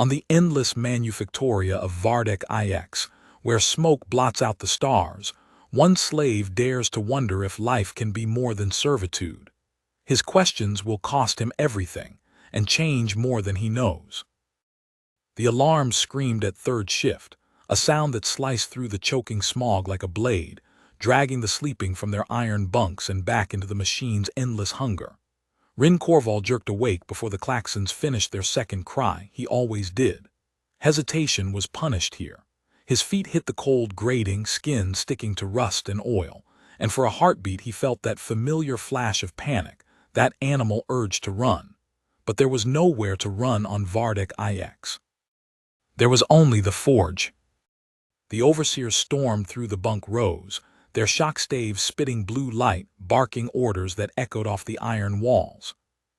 On the endless manufactoria of Vardek IX, where smoke blots out the stars, one slave dares to wonder if life can be more than servitude. His questions will cost him everything, and change more than he knows. The alarm screamed at third shift, a sound that sliced through the choking smog like a blade, dragging the sleeping from their iron bunks and back into the machine's endless hunger. Rin Korval jerked awake before the klaxons finished their second cry. He always did. Hesitation was punished here. His feet hit the cold grating, skin sticking to rust and oil, and for a heartbeat he felt that familiar flash of panic, that animal urge to run. But there was nowhere to run on Vardek IX. There was only the forge. The overseers stormed through the bunk rows, their shock staves spitting blue light, barking orders that echoed off the iron walls.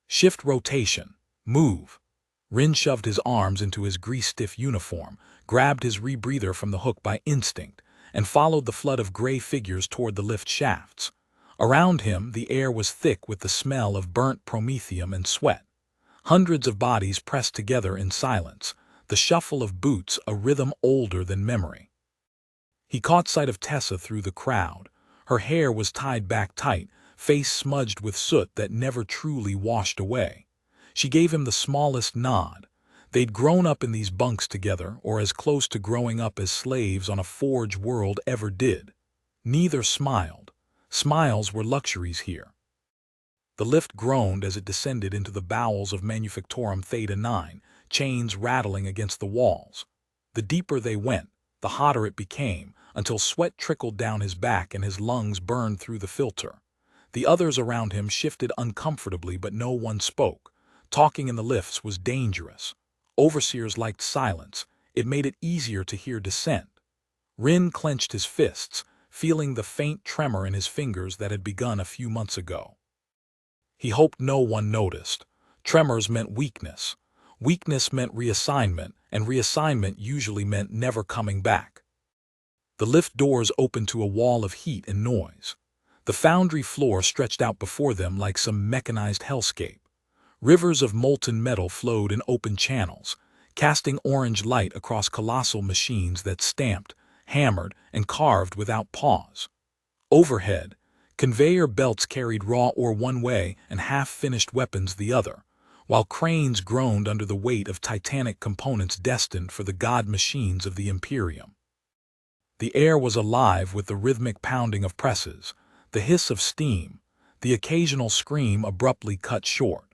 Shift rotation. Move. Rin shoved his arms into his grease-stiff uniform, grabbed his rebreather from the hook by instinct, and followed the flood of gray figures toward the lift shafts. Around him, the air was thick with the smell of burnt promethium and sweat. Hundreds of bodies pressed together in silence, the shuffle of boots a rhythm older than memory. He caught sight of Tessa through the crowd. Her hair was tied back tight, face smudged with soot that never truly washed away. She gave him the smallest nod. They'd grown up in these bunks together, or as close to growing up as slaves on a forge world ever did. Neither smiled. Smiles were luxuries here. The lift groaned as it descended into the bowels of Manufactorum Theta 9, chains rattling against the walls. The deeper they went, the hotter it became, until sweat trickled down his back and his lungs burned through the filter. The others around him shifted uncomfortably, but no one spoke. Talking in the lifts was dangerous. Overseers liked silence. It made it easier to hear dissent. Rin clenched his fists, feeling the faint tremor in his fingers that had begun a few months ago. He hoped no one noticed. Tremors meant weakness. Weakness meant reassignment, and reassignment usually meant never coming back. The lift doors opened to a wall of heat and noise. The foundry floor stretched out before them like some mechanized hellscape. Rivers of molten metal flowed in open channels, casting orange light across colossal machines that stamped, hammered, and carved without pause. Overhead, conveyor belts carried raw ore one way and half-finished weapons the other, while cranes groaned under the weight of titanic components destined for the god machines of the Imperium. The air was alive with the rhythmic pounding of presses, the hiss of steam, the occasional scream abruptly cut short.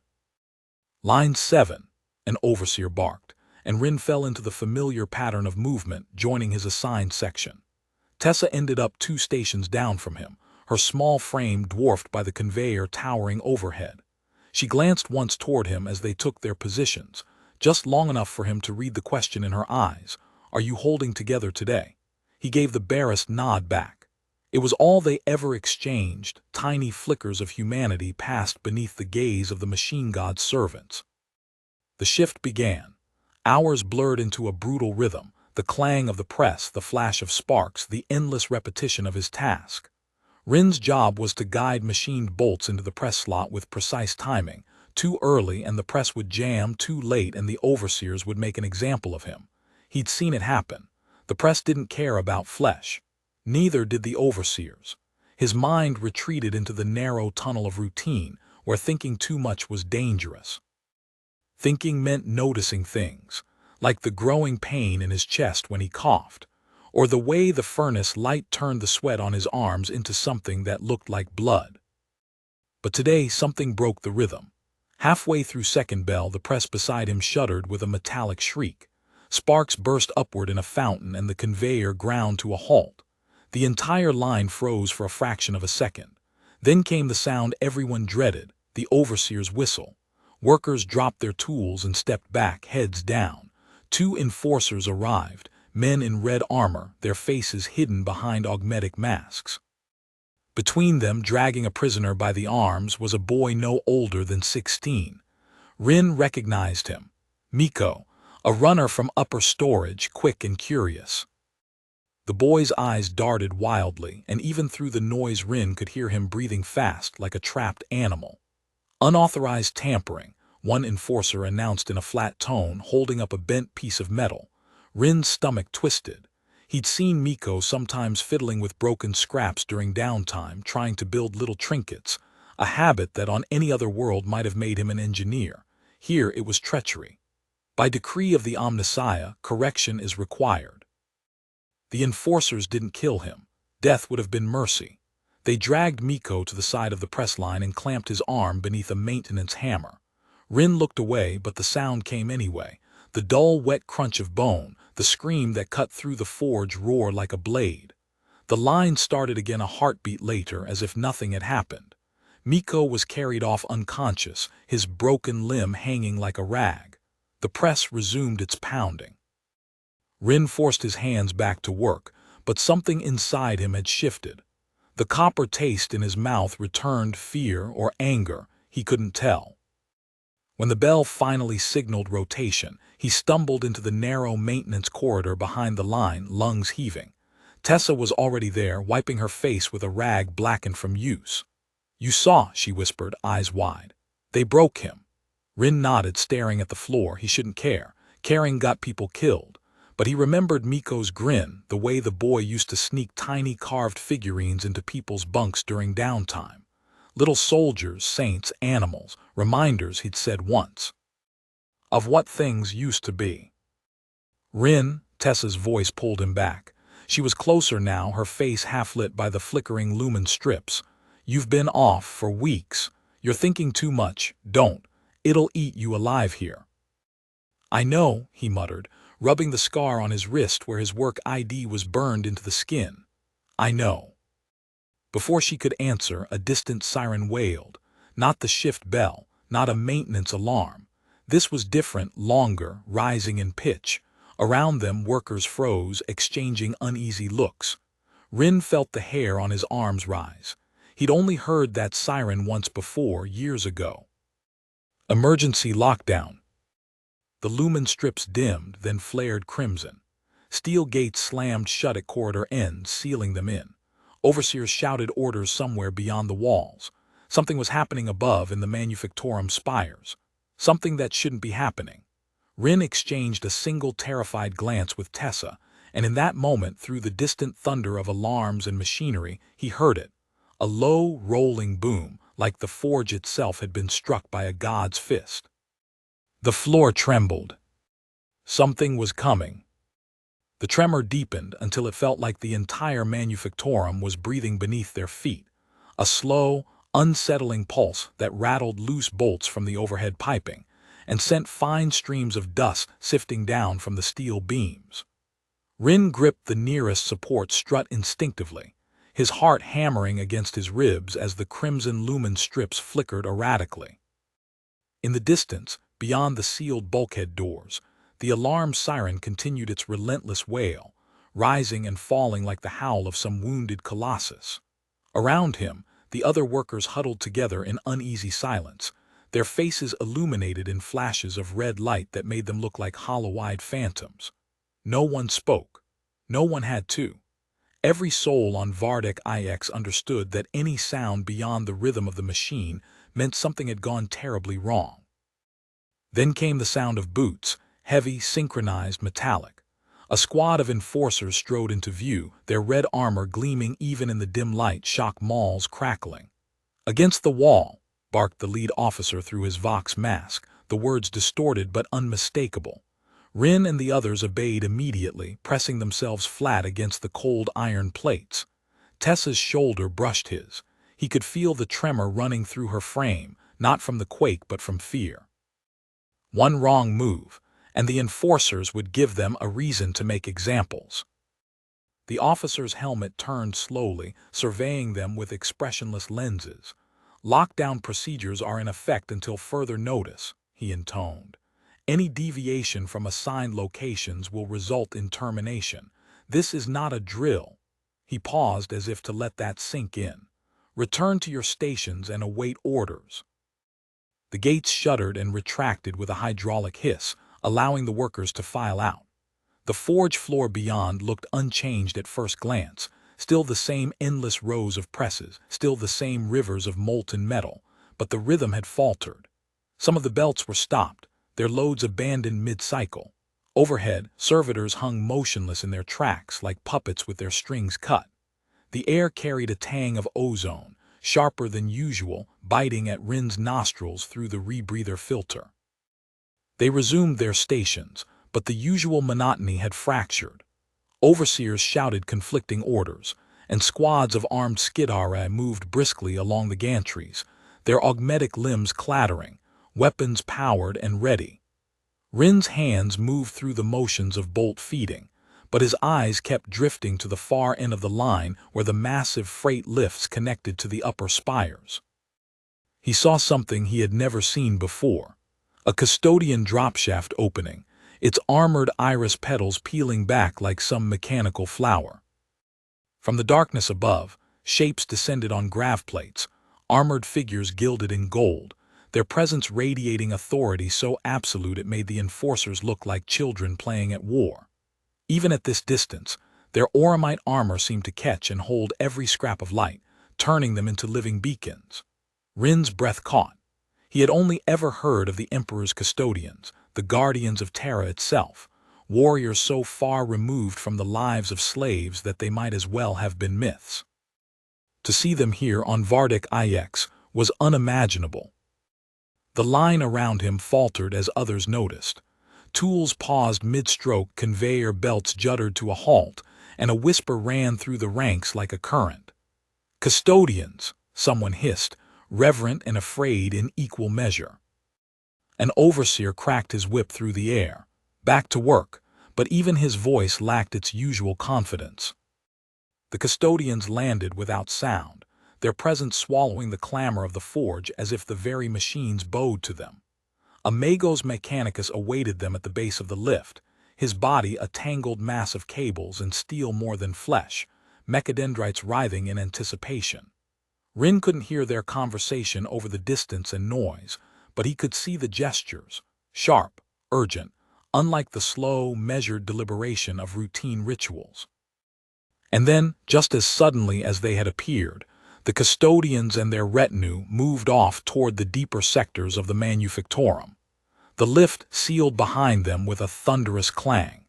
Line 7, an overseer barked, and Rin fell into the familiar pattern of movement, joining his assigned section. Tessa ended up 2 stations down from him, her small frame dwarfed by the conveyor towering overhead. She glanced once toward him as they took their positions, just long enough for him to read the question in her eyes. "Are you holding together today?" He gave the barest nod back. It was all they ever exchanged, tiny flickers of humanity passed beneath the gaze of the machine god's servants. The shift began. Hours blurred into a brutal rhythm, the clang of the press, the flash of sparks, the endless repetition of his task. Rin's job was to guide machined bolts into the press slot with precise timing. Too early and the press would jam, too late and the overseers would make an example of him. He'd seen it happen. The press didn't care about flesh. Neither did the overseers. His mind retreated into the narrow tunnel of routine, where thinking too much was dangerous. Thinking meant noticing things, like the growing pain in his chest when he coughed, or the way the furnace light turned the sweat on his arms into something that looked like blood. But today something broke the rhythm. Halfway through second bell, the press beside him shuddered with a metallic shriek. Sparks burst upward in a fountain and the conveyor ground to a halt. The entire line froze for a fraction of a second. Then came the sound everyone dreaded, the overseer's whistle. Workers dropped their tools and stepped back, heads down. 2 enforcers arrived, men in red armor, their faces hidden behind augmetic masks. Between them, dragging a prisoner by the arms, was a boy no older than 16. Rin recognized him. Miko, a runner from upper storage, quick and curious. The boy's eyes darted wildly, and even through the noise Rin could hear him breathing fast like a trapped animal. Unauthorized tampering, one enforcer announced in a flat tone, holding up a bent piece of metal. Rin's stomach twisted. He'd seen Miko sometimes fiddling with broken scraps during downtime, trying to build little trinkets, a habit that on any other world might have made him an engineer. Here it was treachery. By decree of the Omnissiah, correction is required. The enforcers didn't kill him. Death would have been mercy. They dragged Miko to the side of the press line and clamped his arm beneath a maintenance hammer. Rin looked away, but the sound came anyway. The dull, wet crunch of bone, the scream that cut through the forge roar like a blade. The line started again a heartbeat later, as if nothing had happened. Miko was carried off unconscious, his broken limb hanging like a rag. The press resumed its pounding. Rin forced his hands back to work, but something inside him had shifted. The copper taste in his mouth returned, fear or anger, he couldn't tell. When the bell finally signaled rotation, he stumbled into the narrow maintenance corridor behind the line, lungs heaving. Tessa was already there, wiping her face with a rag blackened from use. "You saw," she whispered, eyes wide. "They broke him." Rin nodded, staring at the floor. He shouldn't care. Caring got people killed. But he remembered Miko's grin, the way the boy used to sneak tiny carved figurines into people's bunks during downtime. Little soldiers, saints, animals, reminders, he'd said once, of what things used to be. "Rin," Tessa's voice pulled him back. She was closer now, her face half-lit by the flickering lumen strips. "You've been off for weeks. You're thinking too much. Don't. It'll eat you alive here." "I know," he muttered, rubbing the scar on his wrist where his work ID was burned into the skin. "I know." Before she could answer, a distant siren wailed. Not the shift bell, not a maintenance alarm. This was different, longer, rising in pitch. Around them, workers froze, exchanging uneasy looks. Rin felt the hair on his arms rise. He'd only heard that siren once before, years ago. Emergency lockdown. The lumen strips dimmed, then flared crimson. Steel gates slammed shut at corridor ends, sealing them in. Overseers shouted orders somewhere beyond the walls. Something was happening above in the Manufactorum spires. Something that shouldn't be happening. Rin exchanged a single terrified glance with Tessa, and in that moment, through the distant thunder of alarms and machinery, he heard it. A low, rolling boom, like the forge itself had been struck by a god's fist. The floor trembled. Something was coming. The tremor deepened until it felt like the entire Manufactorum was breathing beneath their feet. A slow, unsettling pulse that rattled loose bolts from the overhead piping and sent fine streams of dust sifting down from the steel beams. Rin gripped the nearest support strut instinctively, his heart hammering against his ribs as the crimson lumen strips flickered erratically. In the distance, beyond the sealed bulkhead doors, the alarm siren continued its relentless wail, rising and falling like the howl of some wounded colossus. Around him, the other workers huddled together in uneasy silence, their faces illuminated in flashes of red light that made them look like hollow-eyed phantoms. No one spoke. No one had to. Every soul on Vardek IX understood that any sound beyond the rhythm of the machine meant something had gone terribly wrong. Then came the sound of boots, heavy, synchronized, metallic. A squad of enforcers strode into view, their red armor gleaming even in the dim light, shock mauls crackling. "Against the wall," barked the lead officer through his Vox mask, the words distorted but unmistakable. Rin and the others obeyed immediately, pressing themselves flat against the cold iron plates. Tessa's shoulder brushed his. He could feel the tremor running through her frame, not from the quake but from fear. One wrong move, and the enforcers would give them a reason to make examples. The officer's helmet turned slowly, surveying them with expressionless lenses. "Lockdown procedures are in effect until further notice," he intoned. "Any deviation from assigned locations will result in termination. This is not a drill." He paused as if to let that sink in. "Return to your stations and await orders." The gates shuddered and retracted with a hydraulic hiss, allowing the workers to file out. The forge floor beyond looked unchanged at first glance, still the same endless rows of presses, still the same rivers of molten metal, but the rhythm had faltered. Some of the belts were stopped, their loads abandoned mid-cycle. Overhead, servitors hung motionless in their tracks like puppets with their strings cut. The air carried a tang of ozone, sharper than usual, biting at Rin's nostrils through the rebreather filter. They resumed their stations, but the usual monotony had fractured. Overseers shouted conflicting orders, and squads of armed skidara moved briskly along the gantries, their augmetic limbs clattering, weapons powered and ready. Rin's hands moved through the motions of bolt feeding, but his eyes kept drifting to the far end of the line where the massive freight lifts connected to the upper spires. He saw something he had never seen before, a custodian dropshaft opening, its armored iris petals peeling back like some mechanical flower. From the darkness above, shapes descended on grav plates, armored figures gilded in gold, their presence radiating authority so absolute it made the enforcers look like children playing at war. Even at this distance, their auramite armor seemed to catch and hold every scrap of light, turning them into living beacons. Rin's breath caught. He had only ever heard of the Emperor's custodians, the guardians of Terra itself, warriors so far removed from the lives of slaves that they might as well have been myths. To see them here on Vardic IX was unimaginable. The line around him faltered as others noticed. Tools paused mid-stroke, conveyor belts juddered to a halt, and a whisper ran through the ranks like a current. "Custodians," someone hissed, reverent and afraid in equal measure. An overseer cracked his whip through the air. Back to work, but even his voice lacked its usual confidence. The custodians landed without sound, their presence swallowing the clamor of the forge as if the very machines bowed to them. A Magos Mechanicus awaited them at the base of the lift, his body a tangled mass of cables and steel more than flesh, mechadendrites writhing in anticipation. Rin couldn't hear their conversation over the distance and noise, but he could see the gestures, sharp, urgent, unlike the slow, measured deliberation of routine rituals. And then, just as suddenly as they had appeared, the custodians and their retinue moved off toward the deeper sectors of the Manufactorum. The lift sealed behind them with a thunderous clang.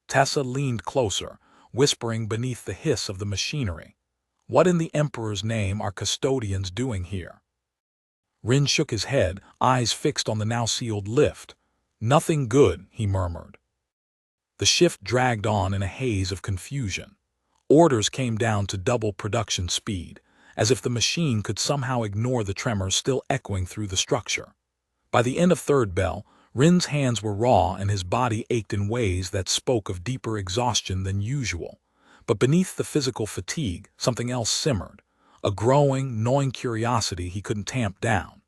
Tessa leaned closer, whispering beneath the hiss of the machinery. "What in the Emperor's name are custodians doing here?" Rin shook his head, eyes fixed on the now sealed lift. "Nothing good," he murmured. The shift dragged on in a haze of confusion. Orders came down to double production speed, as if the machine could somehow ignore the tremors still echoing through the structure. By the end of third bell, Rin's hands were raw and his body ached in ways that spoke of deeper exhaustion than usual. But beneath the physical fatigue, something else simmered, a growing, gnawing curiosity he couldn't tamp down.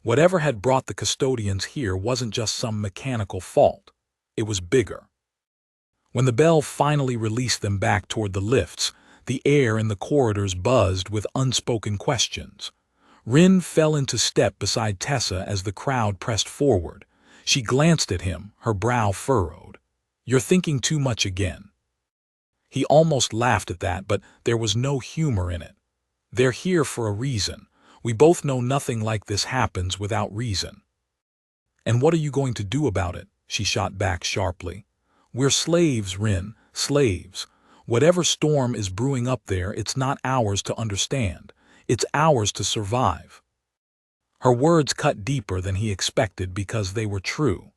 Whatever had brought the custodians here wasn't just some mechanical fault. It was bigger. When the bell finally released them back toward the lifts, the air in the corridors buzzed with unspoken questions. Rin fell into step beside Tessa as the crowd pressed forward. She glanced at him, her brow furrowed. "You're thinking too much again." He almost laughed at that, but there was no humor in it. "They're here for a reason. We both know nothing like this happens without reason." "And what are you going to do about it?" she shot back sharply. "We're slaves, Rin, slaves. Whatever storm is brewing up there, it's not ours to understand. It's ours to survive." Her words cut deeper than he expected because they were true.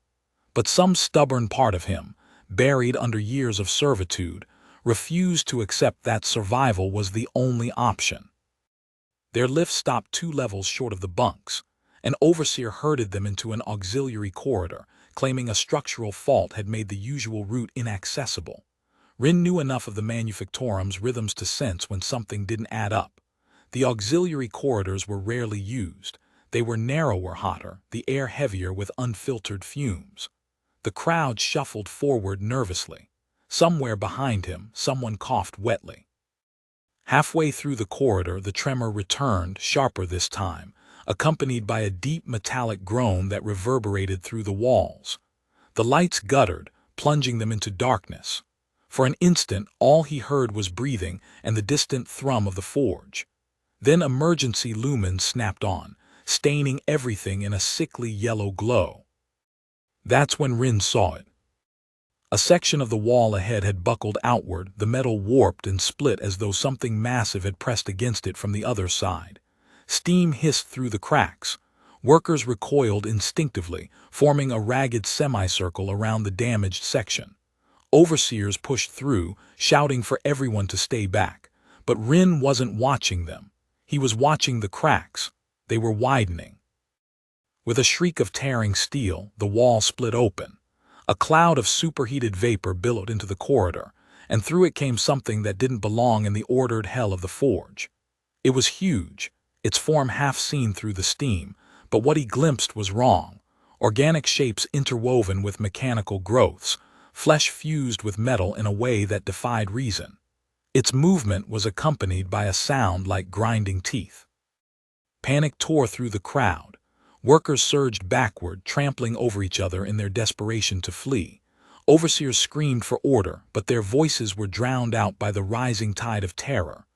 But some stubborn part of him, buried under years of servitude, refused to accept that survival was the only option. Their lift stopped 2 levels short of the bunks. An overseer herded them into an auxiliary corridor, claiming a structural fault had made the usual route inaccessible. Rin knew enough of the Manufactorum's rhythms to sense when something didn't add up. The auxiliary corridors were rarely used. They were narrower, hotter, the air heavier with unfiltered fumes. The crowd shuffled forward nervously. Somewhere behind him, someone coughed wetly. Halfway through the corridor, the tremor returned, sharper this time, accompanied by a deep metallic groan that reverberated through the walls. The lights guttered, plunging them into darkness. For an instant, all he heard was breathing and the distant thrum of the forge. Then emergency lumens snapped on, staining everything in a sickly yellow glow. That's when Rin saw it. A section of the wall ahead had buckled outward, the metal warped and split as though something massive had pressed against it from the other side. Steam hissed through the cracks. Workers recoiled instinctively, forming a ragged semicircle around the damaged section. Overseers pushed through, shouting for everyone to stay back. But Rin wasn't watching them. He was watching the cracks. They were widening. With a shriek of tearing steel, the wall split open. A cloud of superheated vapor billowed into the corridor, and through it came something that didn't belong in the ordered hell of the forge. It was huge, its form half seen through the steam, but what he glimpsed was wrong. Organic shapes interwoven with mechanical growths, flesh fused with metal in a way that defied reason. Its movement was accompanied by a sound like grinding teeth. Panic tore through the crowd. Workers surged backward, trampling over each other in their desperation to flee. Overseers screamed for order, but their voices were drowned out by the rising tide of terror.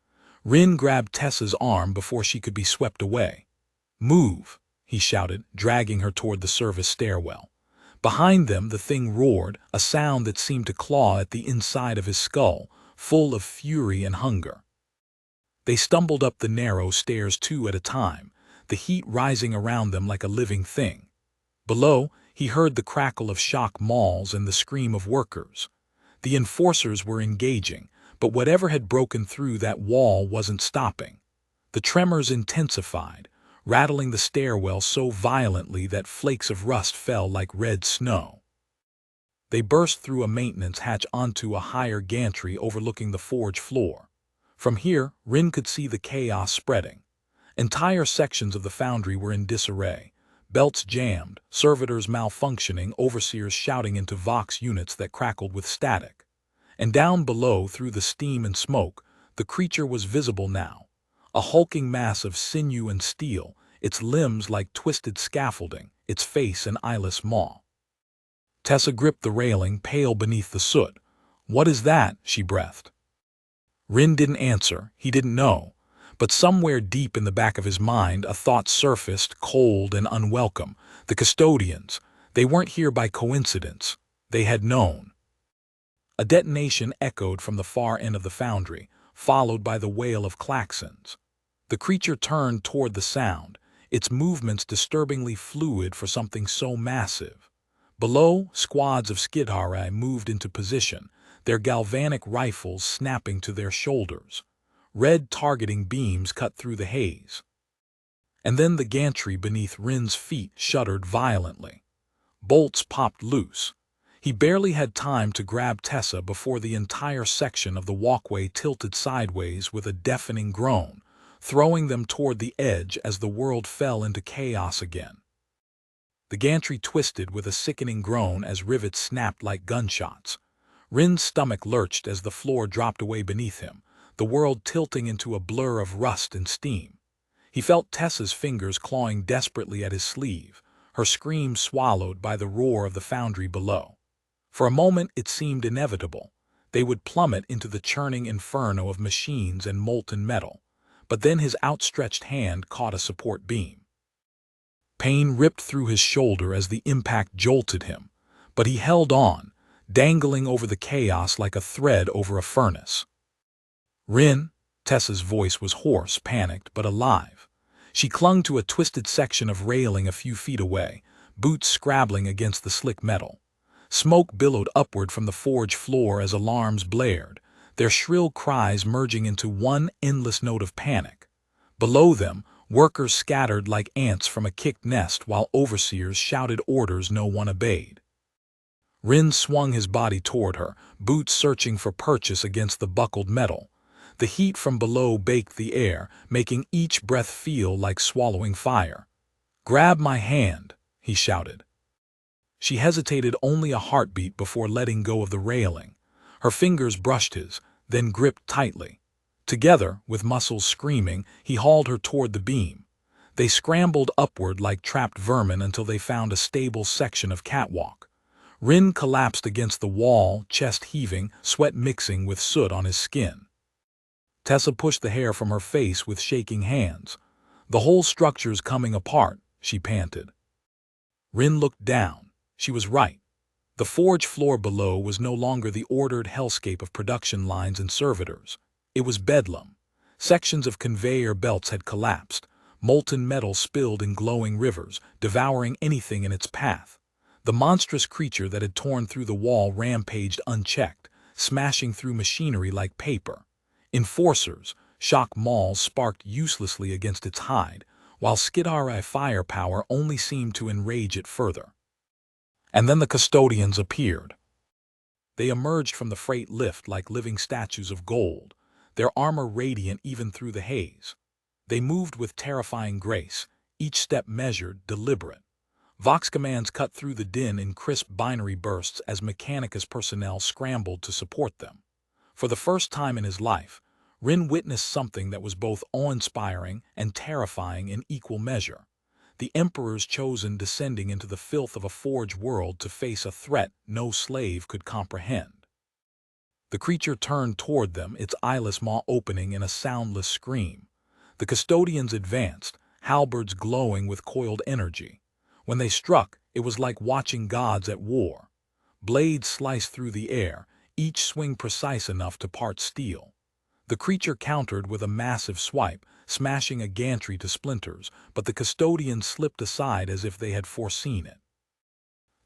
Rin grabbed Tessa's arm before she could be swept away. "Move," he shouted, dragging her toward the service stairwell. Behind them, the thing roared, a sound that seemed to claw at the inside of his skull, full of fury and hunger. They stumbled up the narrow stairs two at a time, the heat rising around them like a living thing. Below, he heard the crackle of shock mauls and the scream of workers. The enforcers were engaging, but whatever had broken through that wall wasn't stopping. The tremors intensified, rattling the stairwell so violently that flakes of rust fell like red snow. They burst through a maintenance hatch onto a higher gantry overlooking the forge floor. From here, Rin could see the chaos spreading. Entire sections of the foundry were in disarray. Belts jammed, servitors malfunctioning, overseers shouting into Vox units that crackled with static. And down below, through the steam and smoke, the creature was visible now. A hulking mass of sinew and steel, its limbs like twisted scaffolding, its face an eyeless maw. Tessa gripped the railing, pale beneath the soot. "What is that?" she breathed. Rin didn't answer. He didn't know. But somewhere deep in the back of his mind, a thought surfaced, cold and unwelcome. The custodians. They weren't here by coincidence. They had known. A detonation echoed from the far end of the foundry, followed by the wail of klaxons. The creature turned toward the sound, its movements disturbingly fluid for something so massive. Below, squads of Skidharai moved into position, their galvanic rifles snapping to their shoulders. Red targeting beams cut through the haze. And then the gantry beneath Rin's feet shuddered violently. Bolts popped loose. He barely had time to grab Tessa before the entire section of the walkway tilted sideways with a deafening groan, throwing them toward the edge as the world fell into chaos again. The gantry twisted with a sickening groan as rivets snapped like gunshots. Rin's stomach lurched as the floor dropped away beneath him, the world tilting into a blur of rust and steam. He felt Tessa's fingers clawing desperately at his sleeve, her scream swallowed by the roar of the foundry below. For a moment it seemed inevitable. They would plummet into the churning inferno of machines and molten metal. But then his outstretched hand caught a support beam. Pain ripped through his shoulder as the impact jolted him, but he held on, dangling over the chaos like a thread over a furnace. "Rin," Tessa's voice was hoarse, panicked, but alive. She clung to a twisted section of railing a few feet away, boots scrabbling against the slick metal. Smoke billowed upward from the forge floor as alarms blared, their shrill cries merging into one endless note of panic. Below them, workers scattered like ants from a kicked nest while overseers shouted orders no one obeyed. Rin swung his body toward her, boots searching for purchase against the buckled metal. The heat from below baked the air, making each breath feel like swallowing fire. "Grab my hand," he shouted. She hesitated only a heartbeat before letting go of the railing. Her fingers brushed his, then gripped tightly. Together, with muscles screaming, he hauled her toward the beam. They scrambled upward like trapped vermin until they found a stable section of catwalk. Rin collapsed against the wall, chest heaving, sweat mixing with soot on his skin. Tessa pushed the hair from her face with shaking hands. The whole structure's coming apart, she panted. Rin looked down. She was right. The forge floor below was no longer the ordered hellscape of production lines and servitors. It was bedlam. Sections of conveyor belts had collapsed. Molten metal spilled in glowing rivers, devouring anything in its path. The monstrous creature that had torn through the wall rampaged unchecked, smashing through machinery like paper. Enforcers, shock mauls sparked uselessly against its hide, while Skidari firepower only seemed to enrage it further. And then the custodians appeared. They emerged from the freight lift like living statues of gold, their armor radiant even through the haze. They moved with terrifying grace, each step measured, deliberate. Vox commands cut through the din in crisp binary bursts as Mechanicus personnel scrambled to support them. For the first time in his life, Rin witnessed something that was both awe-inspiring and terrifying in equal measure. The Emperor's chosen descending into the filth of a forge world to face a threat no slave could comprehend. The creature turned toward them, its eyeless maw opening in a soundless scream. The custodians advanced, halberds glowing with coiled energy. When they struck, it was like watching gods at war. Blades sliced through the air, each swing precise enough to part steel. The creature countered with a massive swipe, smashing a gantry to splinters, but the custodians slipped aside as if they had foreseen it.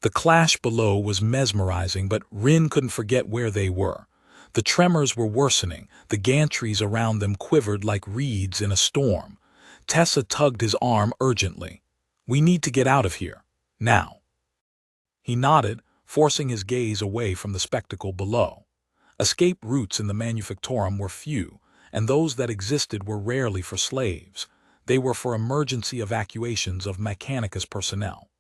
The clash below was mesmerizing, but Rin couldn't forget where they were. The tremors were worsening, the gantries around them quivered like reeds in a storm. Tessa tugged his arm urgently. "We need to get out of here. Now." He nodded, forcing his gaze away from the spectacle below. Escape routes in the Manufactorum were few, and those that existed were rarely for slaves. They were for emergency evacuations of Mechanicus personnel.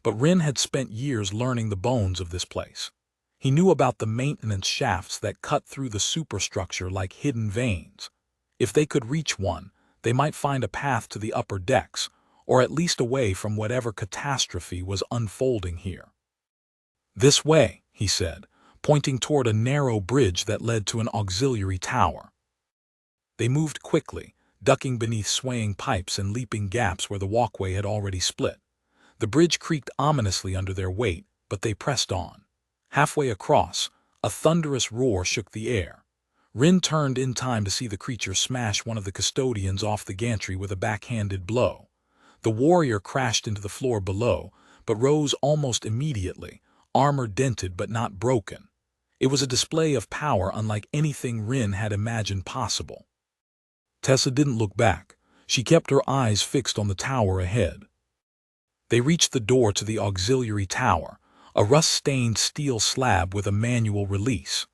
But Rin had spent years learning the bones of this place. He knew about the maintenance shafts that cut through the superstructure like hidden veins. If they could reach one, they might find a path to the upper decks, or at least away from whatever catastrophe was unfolding here. "This way," he said, pointing toward a narrow bridge that led to an auxiliary tower. They moved quickly, ducking beneath swaying pipes and leaping gaps where the walkway had already split. The bridge creaked ominously under their weight, but they pressed on. Halfway across, a thunderous roar shook the air. Rin turned in time to see the creature smash one of the custodians off the gantry with a backhanded blow. The warrior crashed into the floor below, but rose almost immediately, armor dented but not broken. It was a display of power unlike anything Rin had imagined possible. Tessa didn't look back. She kept her eyes fixed on the tower ahead. They reached the door to the auxiliary tower, a rust-stained steel slab with a manual release.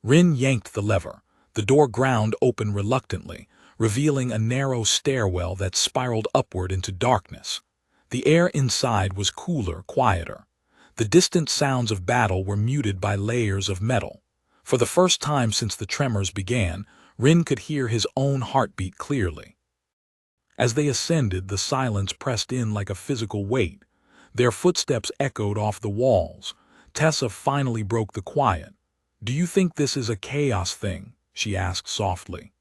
Rin yanked the lever. The door ground open reluctantly, revealing a narrow stairwell that spiraled upward into darkness. The air inside was cooler, quieter. The distant sounds of battle were muted by layers of metal. For the first time since the tremors began, Rin could hear his own heartbeat clearly. As they ascended, the silence pressed in like a physical weight. Their footsteps echoed off the walls. Tessa finally broke the quiet. "Do you think this is a chaos thing?" she asked softly.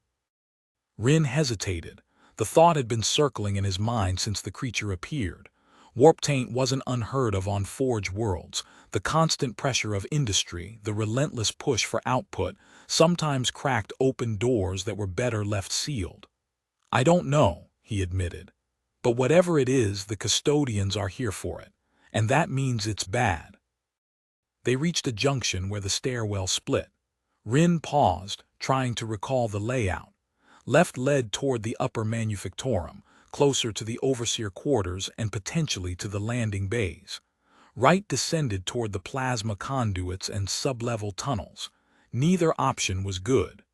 Rin hesitated. The thought had been circling in his mind since the creature appeared. Warp taint wasn't unheard of on Forge worlds. The constant pressure of industry, the relentless push for output, sometimes cracked open doors that were better left sealed. "I don't know," he admitted. "But whatever it is, the custodians are here for it, and that means it's bad." They reached a junction where the stairwell split. Rin paused, trying to recall the layout. Left led toward the upper Manufactorum, closer to the overseer quarters and potentially to the landing bays. Right descended toward the plasma conduits and sub-level tunnels. Neither option was good.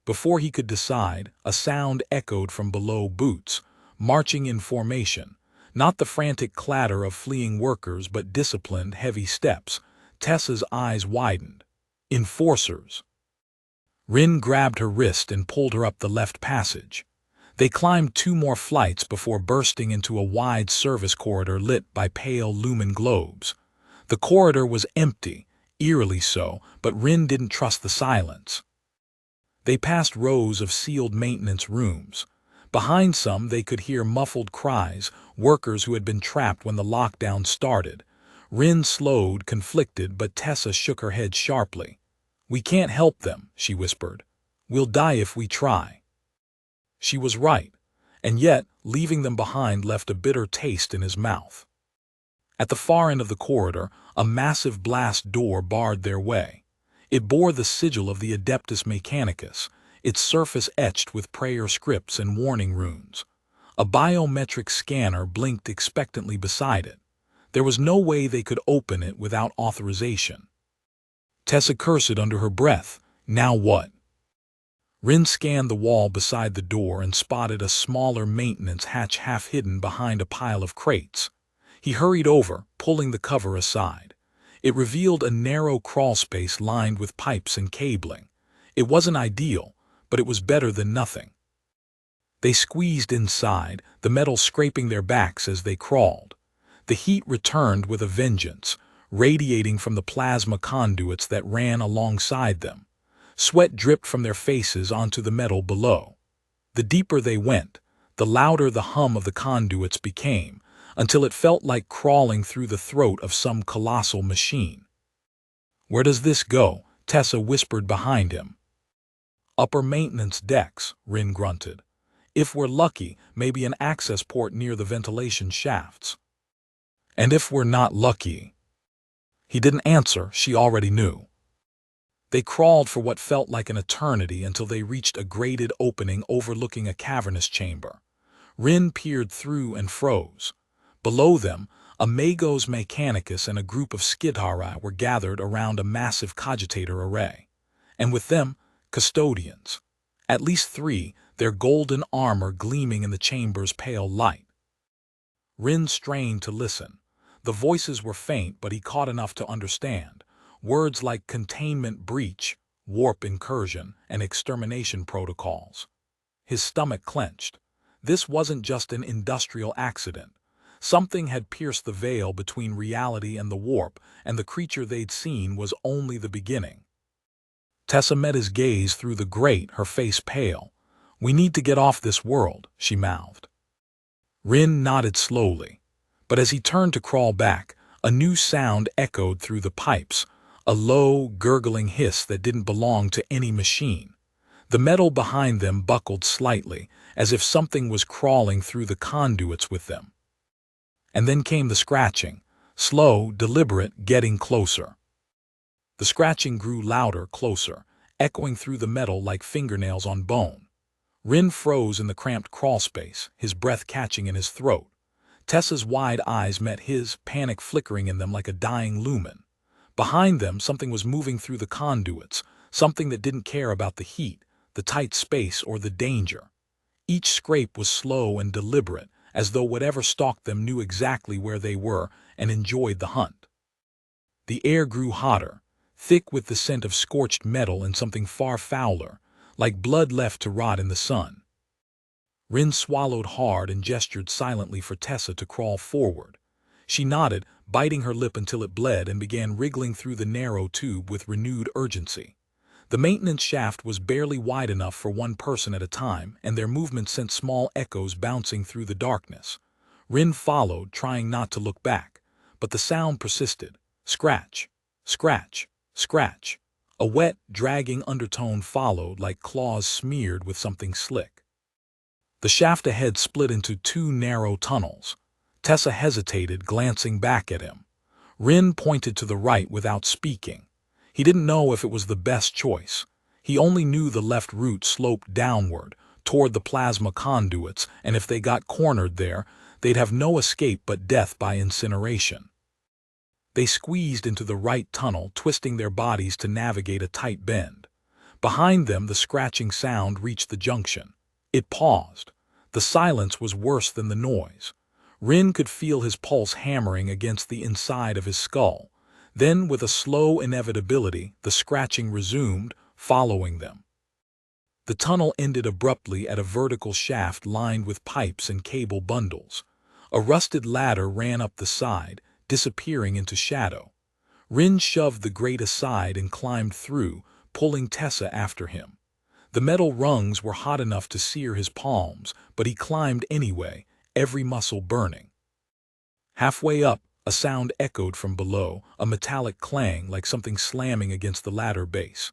Before he could decide, a sound echoed from below boots, marching in formation. Not the frantic clatter of fleeing workers, but disciplined, heavy steps. Tessa's eyes widened. Enforcers. Rin grabbed her wrist and pulled her up the left passage. They climbed 2 more flights before bursting into a wide service corridor lit by pale lumen globes. The corridor was empty, eerily so, but Rin didn't trust the silence. They passed rows of sealed maintenance rooms. Behind some, they could hear muffled cries, workers who had been trapped when the lockdown started. Rin slowed, conflicted, but Tessa shook her head sharply. "We can't help them," she whispered. "We'll die if we try." She was right, and yet leaving them behind left a bitter taste in his mouth. At the far end of the corridor, a massive blast door barred their way. It bore the sigil of the Adeptus Mechanicus, its surface etched with prayer scripts and warning runes. A biometric scanner blinked expectantly beside it. There was no way they could open it without authorization. Tessa cursed under her breath. Now what? Rin scanned the wall beside the door and spotted a smaller maintenance hatch half hidden behind a pile of crates. He hurried over, pulling the cover aside. It revealed a narrow crawlspace lined with pipes and cabling. It wasn't ideal, but it was better than nothing. They squeezed inside, the metal scraping their backs as they crawled. The heat returned with a vengeance, radiating from the plasma conduits that ran alongside them. Sweat dripped from their faces onto the metal below. The deeper they went, the louder the hum of the conduits became, until it felt like crawling through the throat of some colossal machine. "Where does this go?" Tessa whispered behind him. "Upper maintenance decks," Rin grunted. "If we're lucky, maybe an access port near the ventilation shafts." "And if we're not lucky?" He didn't answer, she already knew. They crawled for what felt like an eternity until they reached a grated opening overlooking a cavernous chamber. Rin peered through and froze. Below them, a Magos Mechanicus and a group of Skidhara were gathered around a massive cogitator array. And with them, custodians. At least 3, their golden armor gleaming in the chamber's pale light. Rin strained to listen. The voices were faint, but he caught enough to understand. Words like containment breach, warp incursion, and extermination protocols. His stomach clenched. This wasn't just an industrial accident. Something had pierced the veil between reality and the warp, and the creature they'd seen was only the beginning. Tessa met his gaze through the grate, her face pale. "We need to get off this world," she mouthed. Rin nodded slowly, but as he turned to crawl back, a new sound echoed through the pipes, a low, gurgling hiss that didn't belong to any machine. The metal behind them buckled slightly, as if something was crawling through the conduits with them. And then came the scratching, slow, deliberate, getting closer. The scratching grew louder, closer, echoing through the metal like fingernails on bone. Rin froze in the cramped crawlspace, his breath catching in his throat. Tessa's wide eyes met his, panic flickering in them like a dying lumen. Behind them, something was moving through the conduits, something that didn't care about the heat, the tight space, or the danger. Each scrape was slow and deliberate, as though whatever stalked them knew exactly where they were and enjoyed the hunt. The air grew hotter, thick with the scent of scorched metal and something far fouler, like blood left to rot in the sun. Rin swallowed hard and gestured silently for Tessa to crawl forward. She nodded, biting her lip until it bled, and began wriggling through the narrow tube with renewed urgency. The maintenance shaft was barely wide enough for one person at a time, and their movement sent small echoes bouncing through the darkness. Rin followed, trying not to look back, but the sound persisted. Scratch, scratch, scratch. A wet, dragging undertone followed, like claws smeared with something slick. The shaft ahead split into 2 narrow tunnels. Tessa hesitated, glancing back at him. Rin pointed to the right without speaking. He didn't know if it was the best choice. He only knew the left route sloped downward, toward the plasma conduits, and if they got cornered there, they'd have no escape but death by incineration. They squeezed into the right tunnel, twisting their bodies to navigate a tight bend. Behind them, the scratching sound reached the junction. It paused. The silence was worse than the noise. Rin could feel his pulse hammering against the inside of his skull. Then, with a slow inevitability, the scratching resumed, following them. The tunnel ended abruptly at a vertical shaft lined with pipes and cable bundles. A rusted ladder ran up the side, disappearing into shadow. Rin shoved the grate aside and climbed through, pulling Tessa after him. The metal rungs were hot enough to sear his palms, but he climbed anyway, every muscle burning. Halfway up, a sound echoed from below, a metallic clang like something slamming against the ladder base.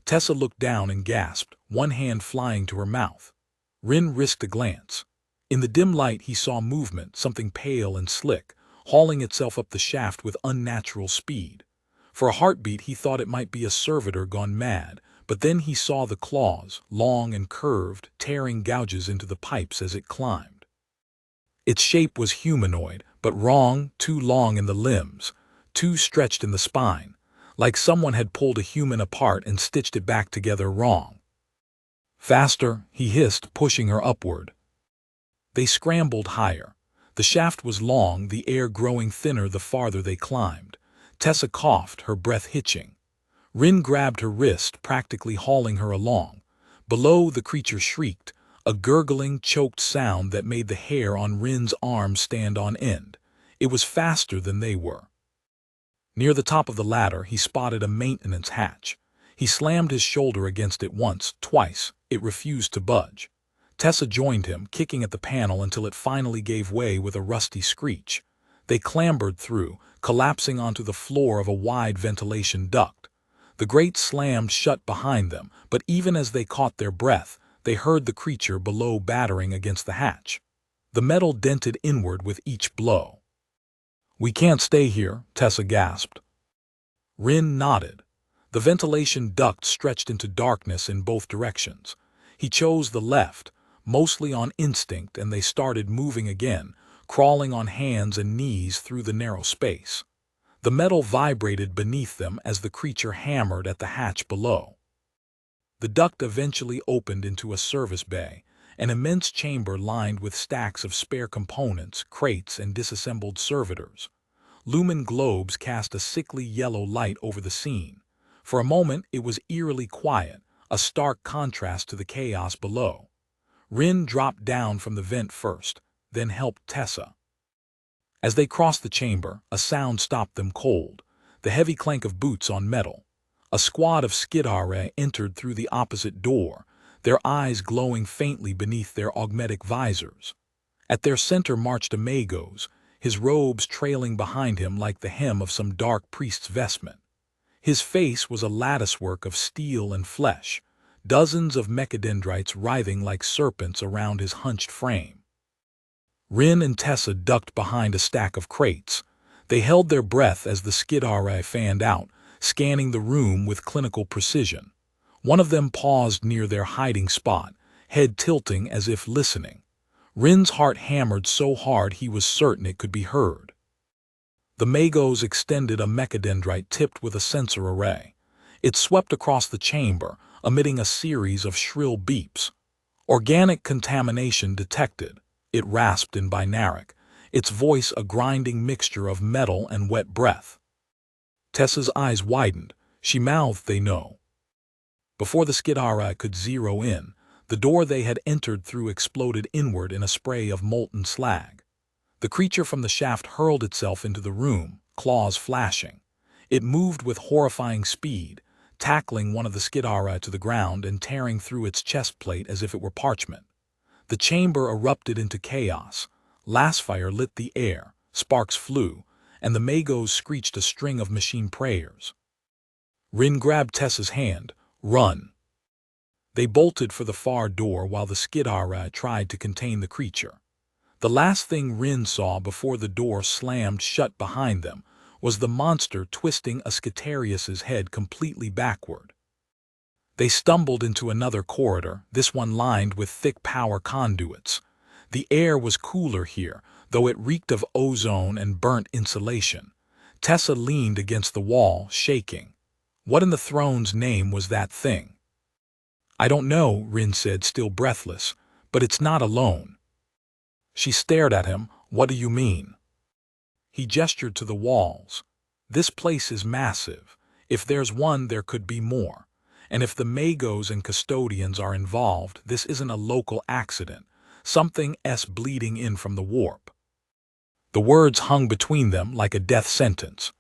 Tessa looked down and gasped, one hand flying to her mouth. Rin risked a glance. In the dim light he saw movement, something pale and slick, hauling itself up the shaft with unnatural speed. For a heartbeat he thought it might be a servitor gone mad, but then he saw the claws, long and curved, tearing gouges into the pipes as it climbed. Its shape was humanoid, but wrong, too long in the limbs, too stretched in the spine, like someone had pulled a human apart and stitched it back together wrong. Faster, he hissed, pushing her upward. They scrambled higher. The shaft was long, the air growing thinner the farther they climbed. Tessa coughed, her breath hitching. Rin grabbed her wrist, practically hauling her along. Below, the creature shrieked, a gurgling, choked sound that made the hair on Rin's arm stand on end. It was faster than they were. Near the top of the ladder, he spotted a maintenance hatch. He slammed his shoulder against it once, twice. It refused to budge. Tessa joined him, kicking at the panel until it finally gave way with a rusty screech. They clambered through, collapsing onto the floor of a wide ventilation duct. The grate slammed shut behind them, but even as they caught their breath, they heard the creature below battering against the hatch. The metal dented inward with each blow. "We can't stay here," Tessa gasped. Rin nodded. The ventilation duct stretched into darkness in both directions. He chose the left, mostly on instinct, and they started moving again, crawling on hands and knees through the narrow space. The metal vibrated beneath them as the creature hammered at the hatch below. The duct eventually opened into a service bay, an immense chamber lined with stacks of spare components, crates, and disassembled servitors. Lumen globes cast a sickly yellow light over the scene. For a moment it was eerily quiet, a stark contrast to the chaos below. Rin dropped down from the vent first, then helped Tessa. As they crossed the chamber, a sound stopped them cold, the heavy clank of boots on metal. A squad of Skidare entered through the opposite door, their eyes glowing faintly beneath their augmetic visors. At their center marched a Magos, his robes trailing behind him like the hem of some dark priest's vestment. His face was a latticework of steel and flesh, dozens of mechadendrites writhing like serpents around his hunched frame. Rin and Tessa ducked behind a stack of crates. They held their breath as the Skidare fanned out, scanning the room with clinical precision. One of them paused near their hiding spot, head tilting as if listening. Rin's heart hammered so hard he was certain it could be heard. The Magos extended a mechadendrite tipped with a sensor array. It swept across the chamber, emitting a series of shrill beeps. "Organic contamination detected," it rasped in binaric, its voice a grinding mixture of metal and wet breath. Tessa's eyes widened. She mouthed, "They know." Before the Skidare could zero in, the door they had entered through exploded inward in a spray of molten slag. The creature from the shaft hurled itself into the room, claws flashing. It moved with horrifying speed, tackling one of the Skidare to the ground and tearing through its chest plate as if it were parchment. The chamber erupted into chaos. Lasfire lit the air, sparks flew, and the Magos screeched a string of machine prayers. Rin grabbed Tessa's hand. "Run." They bolted for the far door while the Skidare tried to contain the creature. The last thing Rin saw before the door slammed shut behind them was the monster twisting Ascatarius's head completely backward. They stumbled into another corridor, this one lined with thick power conduits. The air was cooler here, though it reeked of ozone and burnt insulation. Tessa leaned against the wall, shaking. What in the throne's name was that thing? "I don't know," Rin said, still breathless, "but it's not alone." She stared at him. "What do you mean?" He gestured to the walls. "This place is massive. If there's one, there could be more. And if the Magos and custodians are involved, this isn't a local accident. Something bleeding in from the warp." The words hung between them like a death sentence.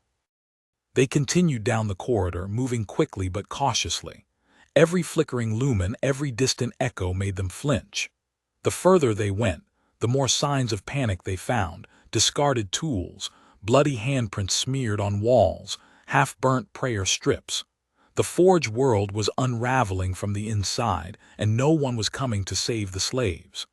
They continued down the corridor, moving quickly but cautiously. Every flickering lumen, every distant echo made them flinch. The further they went, the more signs of panic they found: discarded tools, bloody handprints smeared on walls, half-burnt prayer strips. The forge world was unraveling from the inside, and no one was coming to save the slaves.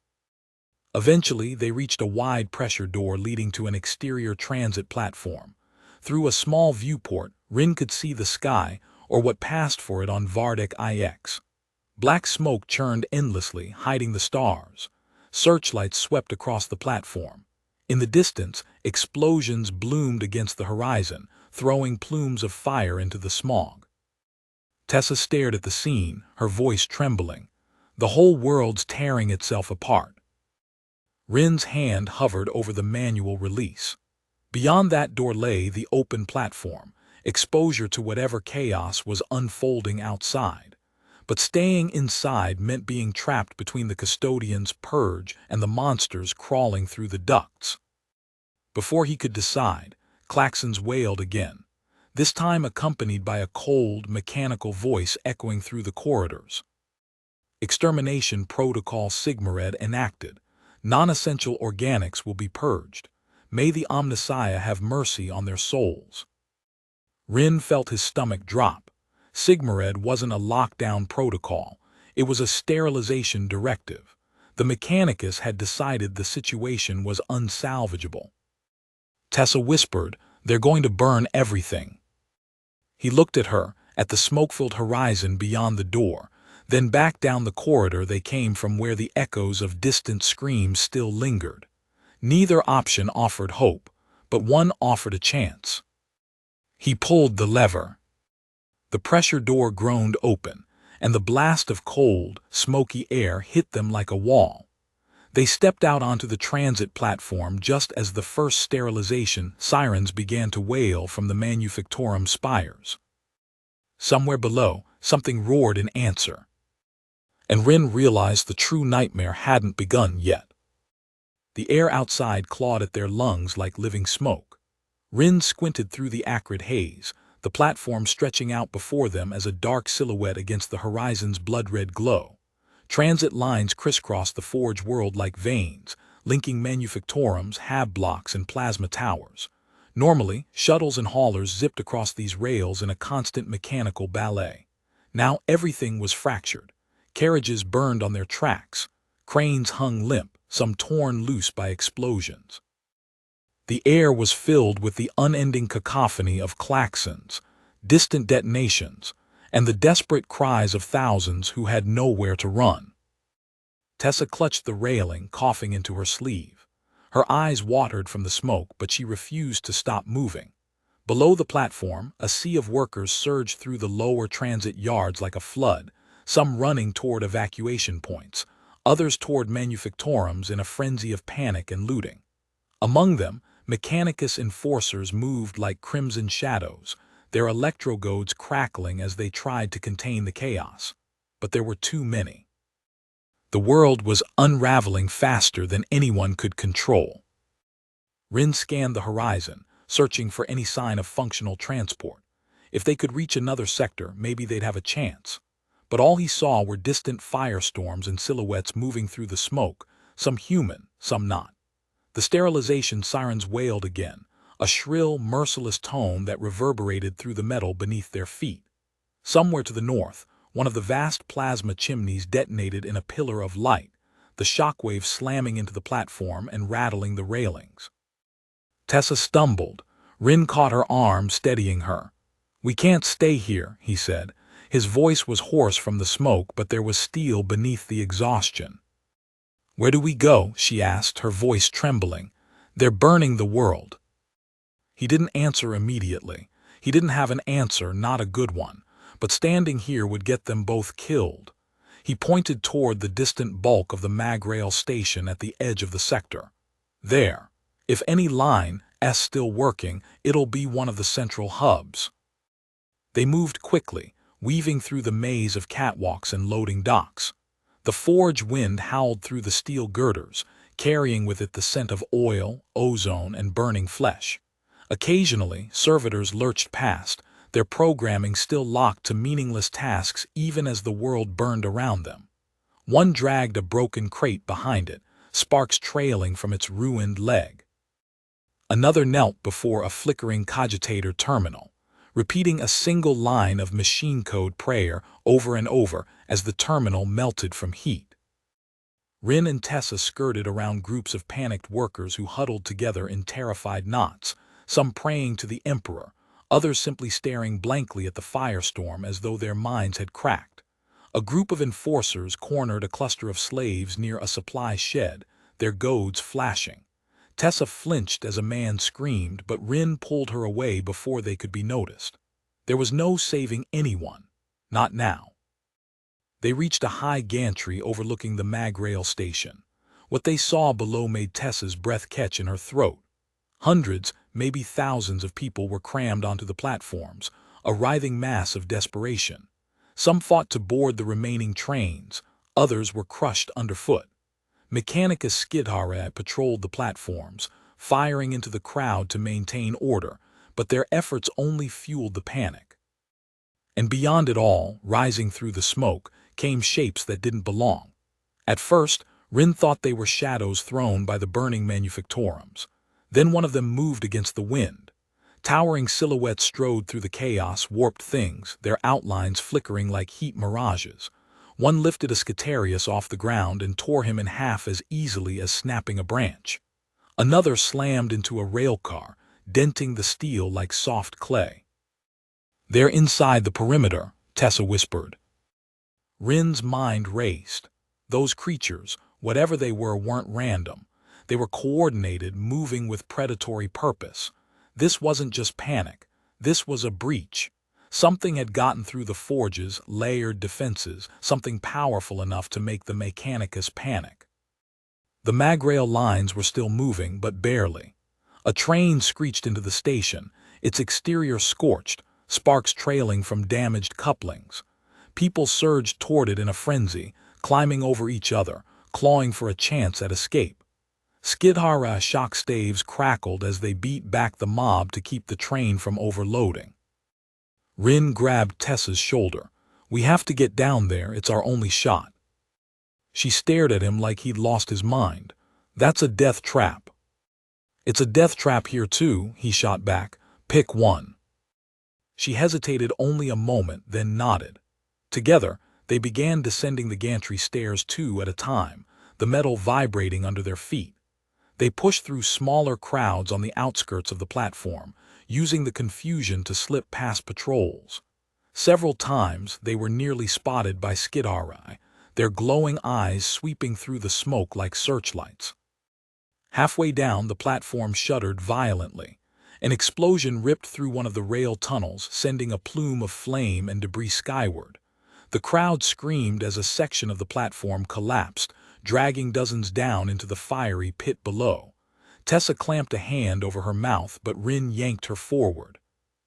Eventually, they reached a wide pressure door leading to an exterior transit platform. Through a small viewport, Rin could see the sky, or what passed for it on Vardek IX. Black smoke churned endlessly, hiding the stars. Searchlights swept across the platform. In the distance, explosions bloomed against the horizon, throwing plumes of fire into the smog. Tessa stared at the scene, her voice trembling. The whole world's tearing itself apart. Rin's hand hovered over the manual release. Beyond that door lay the open platform, exposure to whatever chaos was unfolding outside. But staying inside meant being trapped between the custodian's purge and the monsters crawling through the ducts. Before he could decide, klaxons wailed again, this time accompanied by a cold, mechanical voice echoing through the corridors. Extermination Protocol Sigmared enacted. Non-essential organics will be purged. May the Omnissiah have mercy on their souls. Rin felt his stomach drop. Sigmared wasn't a lockdown protocol. It was a sterilization directive. The Mechanicus had decided the situation was unsalvageable. Tessa whispered, "They're going to burn everything." He looked at her, at the smoke-filled horizon beyond the door, then back down the corridor they came from where the echoes of distant screams still lingered. Neither option offered hope, but one offered a chance. He pulled the lever. The pressure door groaned open, and the blast of cold, smoky air hit them like a wall. They stepped out onto the transit platform just as the first sterilization sirens began to wail from the Manufactorum spires. Somewhere below, something roared in answer. And Rin realized the true nightmare hadn't begun yet. The air outside clawed at their lungs like living smoke. Rin squinted through the acrid haze, the platform stretching out before them as a dark silhouette against the horizon's blood-red glow. Transit lines crisscrossed the forge world like veins, linking manufactorums, hab blocks, and plasma towers. Normally, shuttles and haulers zipped across these rails in a constant mechanical ballet. Now everything was fractured. Carriages burned on their tracks. Cranes hung limp, some torn loose by explosions. The air was filled with the unending cacophony of klaxons, distant detonations, and the desperate cries of thousands who had nowhere to run. Tessa clutched the railing, coughing into her sleeve. Her eyes watered from the smoke, but she refused to stop moving. Below the platform, a sea of workers surged through the lower transit yards like a flood, some running toward evacuation points, others toward manufactorums in a frenzy of panic and looting. Among them, Mechanicus enforcers moved like crimson shadows, their electrogodes crackling as they tried to contain the chaos. But there were too many. The world was unraveling faster than anyone could control. Rin scanned the horizon, searching for any sign of functional transport. If they could reach another sector, maybe they'd have a chance. But all he saw were distant firestorms and silhouettes moving through the smoke, some human, some not. The sterilization sirens wailed again, a shrill, merciless tone that reverberated through the metal beneath their feet. Somewhere to the north, one of the vast plasma chimneys detonated in a pillar of light, the shockwave slamming into the platform and rattling the railings. Tessa stumbled. Rin caught her arm, steadying her. "We can't stay here," he said. His voice was hoarse from the smoke, but there was steel beneath the exhaustion. "Where do we go?" she asked, her voice trembling. "They're burning the world." He didn't answer immediately. He didn't have an answer, not a good one, but standing here would get them both killed. He pointed toward the distant bulk of the magrail station at the edge of the sector. "There. If any line is still working, it'll be one of the central hubs." They moved quickly, weaving through the maze of catwalks and loading docks. The forge wind howled through the steel girders, carrying with it the scent of oil, ozone, and burning flesh. Occasionally, servitors lurched past, their programming still locked to meaningless tasks even as the world burned around them. One dragged a broken crate behind it, sparks trailing from its ruined leg. Another knelt before a flickering cogitator terminal, repeating a single line of machine code prayer over and over as the terminal melted from heat. Rin and Tessa skirted around groups of panicked workers who huddled together in terrified knots, some praying to the Emperor, others simply staring blankly at the firestorm as though their minds had cracked. A group of enforcers cornered a cluster of slaves near a supply shed, their goads flashing. Tessa flinched as a man screamed, but Rin pulled her away before they could be noticed. There was no saving anyone. Not now. They reached a high gantry overlooking the mag-rail station. What they saw below made Tessa's breath catch in her throat. Hundreds, maybe thousands of people were crammed onto the platforms, a writhing mass of desperation. Some fought to board the remaining trains, others were crushed underfoot. Mechanicus Skidhara patrolled the platforms, firing into the crowd to maintain order, but their efforts only fueled the panic. And beyond it all, rising through the smoke, came shapes that didn't belong. At first, Rin thought they were shadows thrown by the burning manufactorums. Then one of them moved against the wind. Towering silhouettes strode through the chaos, warped things, their outlines flickering like heat mirages. One lifted a Scitarius off the ground and tore him in half as easily as snapping a branch. Another slammed into a railcar, denting the steel like soft clay. "They're inside the perimeter," Tessa whispered. Rin's mind raced. Those creatures, whatever they were, weren't random. They were coordinated, moving with predatory purpose. This wasn't just panic. This was a breach. Something had gotten through the forge's layered defenses, something powerful enough to make the Mechanicus panic. The mag-rail lines were still moving, but barely. A train screeched into the station, its exterior scorched, sparks trailing from damaged couplings. People surged toward it in a frenzy, climbing over each other, clawing for a chance at escape. Skidhara shock staves crackled as they beat back the mob to keep the train from overloading. Rin grabbed Tessa's shoulder. "We have to get down there, it's our only shot." She stared at him like he'd lost his mind. "That's a death trap." "It's a death trap here too," he shot back. "Pick one." She hesitated only a moment, then nodded. Together, they began descending the gantry stairs 2 at a time, the metal vibrating under their feet. They pushed through smaller crowds on the outskirts of the platform, using the confusion to slip past patrols. Several times they were nearly spotted by Skidhara, their glowing eyes sweeping through the smoke like searchlights. Halfway down, the platform shuddered violently. An explosion ripped through one of the rail tunnels, sending a plume of flame and debris skyward. The crowd screamed as a section of the platform collapsed, dragging dozens down into the fiery pit below. Tessa clamped a hand over her mouth, but Rin yanked her forward.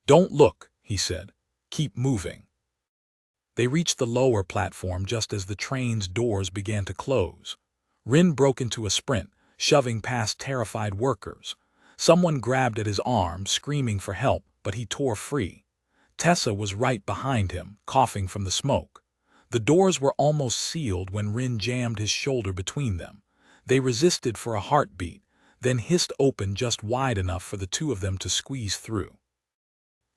"Don't look," he said. "Keep moving." They reached the lower platform just as the train's doors began to close. Rin broke into a sprint, shoving past terrified workers. Someone grabbed at his arm, screaming for help, but he tore free. Tessa was right behind him, coughing from the smoke. The doors were almost sealed when Rin jammed his shoulder between them. They resisted for a heartbeat, then hissed open just wide enough for the two of them to squeeze through.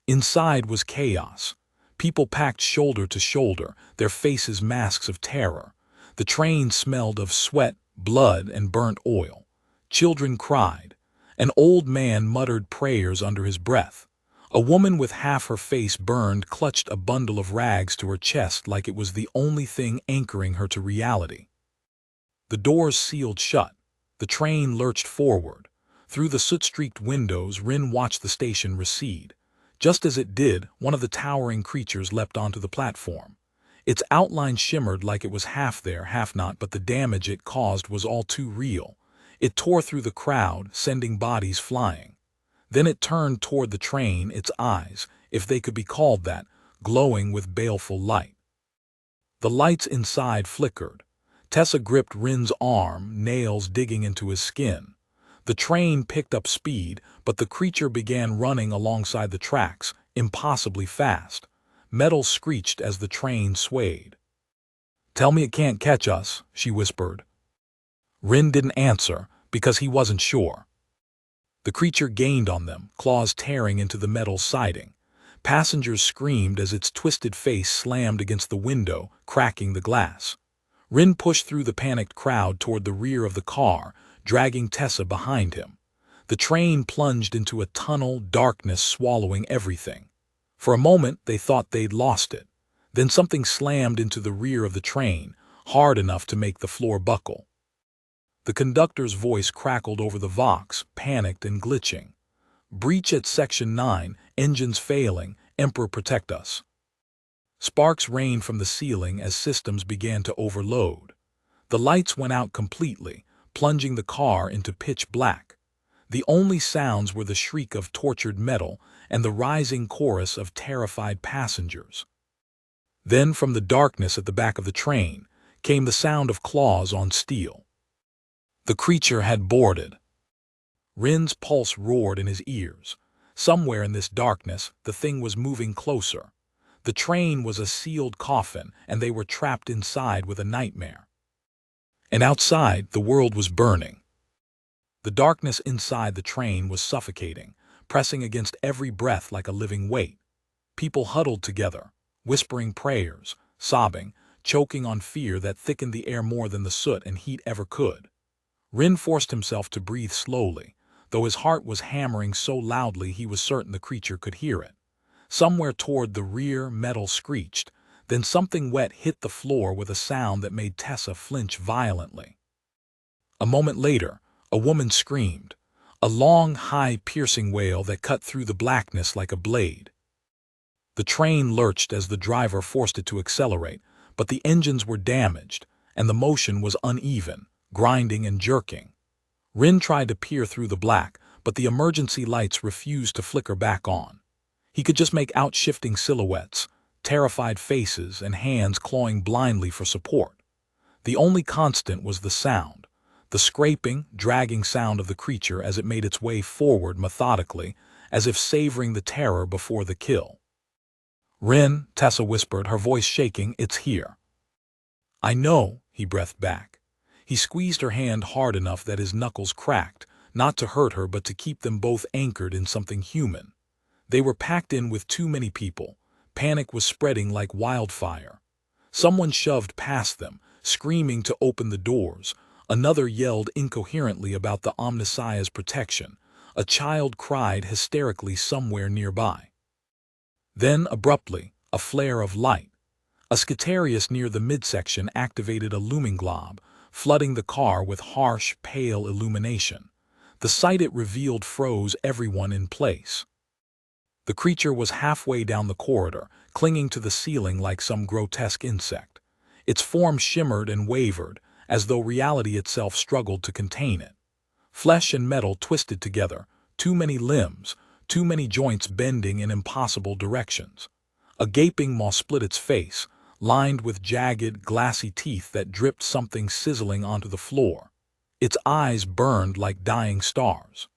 Inside was chaos. People packed shoulder to shoulder, their faces masks of terror. The train smelled of sweat, blood, and burnt oil. Children cried. An old man muttered prayers under his breath. A woman with half her face burned clutched a bundle of rags to her chest like it was the only thing anchoring her to reality. The doors sealed shut. The train lurched forward. Through the soot-streaked windows, Rin watched the station recede. Just as it did, one of the towering creatures leapt onto the platform. Its outline shimmered like it was half there, half not, but the damage it caused was all too real. It tore through the crowd, sending bodies flying. Then it turned toward the train, its eyes, if they could be called that, glowing with baleful light. The lights inside flickered. Tessa gripped Rin's arm, nails digging into his skin. The train picked up speed, but the creature began running alongside the tracks, impossibly fast. Metal screeched as the train swayed. "Tell me it can't catch us," she whispered. Rin didn't answer, because he wasn't sure. The creature gained on them, claws tearing into the metal siding. Passengers screamed as its twisted face slammed against the window, cracking the glass. Rin pushed through the panicked crowd toward the rear of the car, dragging Tessa behind him. The train plunged into a tunnel, darkness swallowing everything. For a moment, they thought they'd lost it. Then something slammed into the rear of the train, hard enough to make the floor buckle. The conductor's voice crackled over the Vox, panicked and glitching. "Breach at Section 9, engines failing, Emperor protect us." Sparks rained from the ceiling as systems began to overload. The lights went out completely, plunging the car into pitch black. The only sounds were the shriek of tortured metal and the rising chorus of terrified passengers. Then, from the darkness at the back of the train, came the sound of claws on steel. The creature had boarded. Rin's pulse roared in his ears. Somewhere in this darkness, the thing was moving closer. The train was a sealed coffin, and they were trapped inside with a nightmare. And outside, the world was burning. The darkness inside the train was suffocating, pressing against every breath like a living weight. People huddled together, whispering prayers, sobbing, choking on fear that thickened the air more than the soot and heat ever could. Rin forced himself to breathe slowly, though his heart was hammering so loudly he was certain the creature could hear it. Somewhere toward the rear, metal screeched, then something wet hit the floor with a sound that made Tessa flinch violently. A moment later, a woman screamed, a long, high, piercing wail that cut through the blackness like a blade. The train lurched as the driver forced it to accelerate, but the engines were damaged, and the motion was uneven, grinding and jerking. Rin tried to peer through the black, but the emergency lights refused to flicker back on. He could just make out shifting silhouettes, terrified faces, and hands clawing blindly for support. The only constant was the sound, the scraping, dragging sound of the creature as it made its way forward methodically, as if savoring the terror before the kill. "Rin," Tessa whispered, her voice shaking, "it's here." "I know," he breathed back. He squeezed her hand hard enough that his knuckles cracked, not to hurt her but to keep them both anchored in something human. They were packed in with too many people. Panic was spreading like wildfire. Someone shoved past them, screaming to open the doors. Another yelled incoherently about the Omnissiah's protection. A child cried hysterically somewhere nearby. Then, abruptly, a flare of light. A Scutarius near the midsection activated a looming glob, flooding the car with harsh, pale illumination. The sight it revealed froze everyone in place. The creature was halfway down the corridor, clinging to the ceiling like some grotesque insect. Its form shimmered and wavered, as though reality itself struggled to contain it. Flesh and metal twisted together, too many limbs, too many joints bending in impossible directions. A gaping maw split its face, lined with jagged, glassy teeth that dripped something sizzling onto the floor. Its eyes burned like dying stars.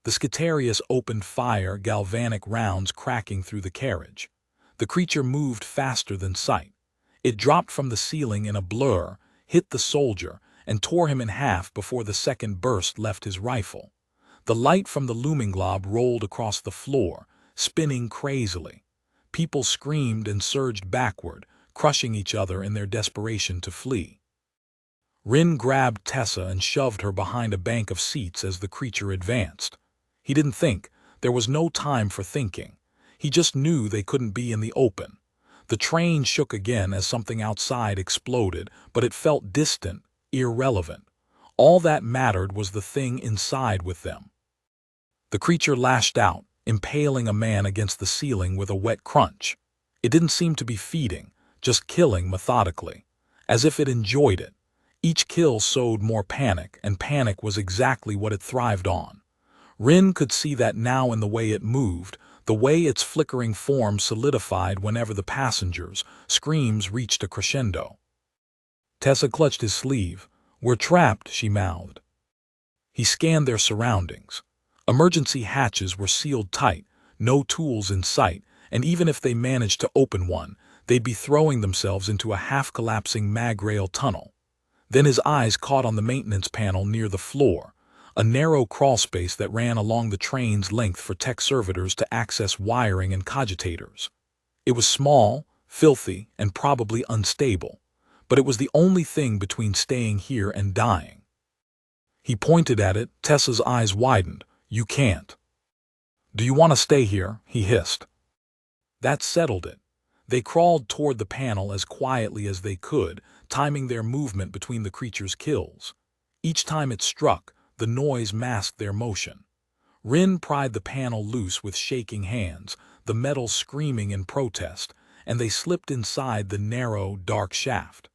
The Scutarius opened fire, galvanic rounds cracking through the carriage. The creature moved faster than sight. It dropped from the ceiling in a blur, hit the soldier, and tore him in half before the second burst left his rifle. The light from the looming glob rolled across the floor, spinning crazily. People screamed and surged backward, crushing each other in their desperation to flee. Rin grabbed Tessa and shoved her behind a bank of seats as the creature advanced. He didn't think. There was no time for thinking. He just knew they couldn't be in the open. The train shook again as something outside exploded, but it felt distant, irrelevant. All that mattered was the thing inside with them. The creature lashed out, impaling a man against the ceiling with a wet crunch. It didn't seem to be feeding, just killing methodically, as if it enjoyed it. Each kill sowed more panic, and panic was exactly what it thrived on. Rin could see that now in the way it moved, the way its flickering form solidified whenever the passengers' screams reached a crescendo. Tessa clutched his sleeve. "We're trapped," she mouthed. He scanned their surroundings. Emergency hatches were sealed tight, no tools in sight, and even if they managed to open one, they'd be throwing themselves into a half-collapsing mag-rail tunnel. Then his eyes caught on the maintenance panel near the floor, a narrow crawlspace that ran along the train's length for tech servitors to access wiring and cogitators. It was small, filthy, and probably unstable, but it was the only thing between staying here and dying. He pointed at it. Tessa's eyes widened. "You can't." "Do you want to stay here?" he hissed. That settled it. They crawled toward the panel as quietly as they could, timing their movement between the creature's kills. Each time it struck, the noise masked their motion. Rin pried the panel loose with shaking hands, the metal screaming in protest, and they slipped inside the narrow, dark shaft.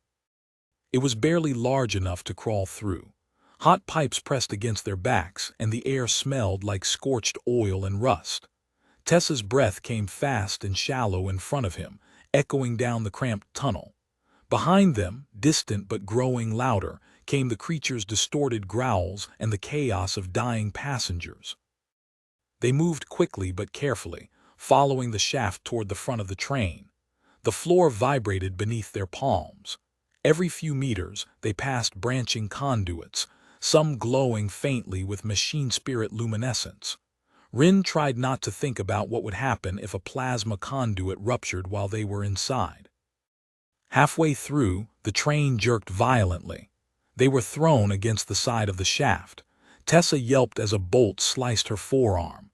It was barely large enough to crawl through. Hot pipes pressed against their backs, and the air smelled like scorched oil and rust. Tessa's breath came fast and shallow in front of him, echoing down the cramped tunnel. Behind them, distant but growing louder, came the creature's distorted growls and the chaos of dying passengers. They moved quickly but carefully, following the shaft toward the front of the train. The floor vibrated beneath their palms. Every few meters, they passed branching conduits, some glowing faintly with machine spirit luminescence. Rin tried not to think about what would happen if a plasma conduit ruptured while they were inside. Halfway through, the train jerked violently. They were thrown against the side of the shaft. Tessa yelped as a bolt sliced her forearm.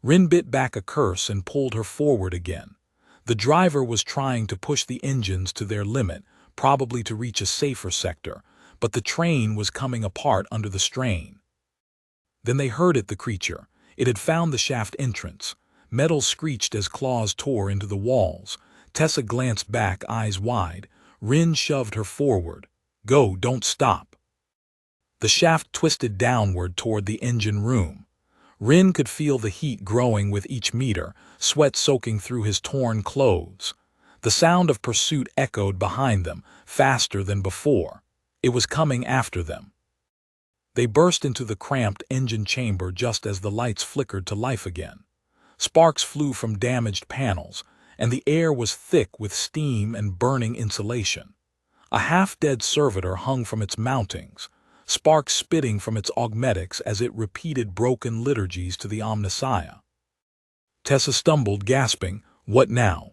Rin bit back a curse and pulled her forward again. The driver was trying to push the engines to their limit, probably to reach a safer sector, but the train was coming apart under the strain. Then they heard it, the creature. It had found the shaft entrance. Metal screeched as claws tore into the walls. Tessa glanced back, eyes wide. Rin shoved her forward. "Go, don't stop." The shaft twisted downward toward the engine room. Rin could feel the heat growing with each meter, sweat soaking through his torn clothes. The sound of pursuit echoed behind them, faster than before. It was coming after them. They burst into the cramped engine chamber just as the lights flickered to life again. Sparks flew from damaged panels, and the air was thick with steam and burning insulation. A half-dead servitor hung from its mountings, sparks spitting from its augmetics as it repeated broken liturgies to the Omnissiah. Tessa stumbled, gasping, "What now?"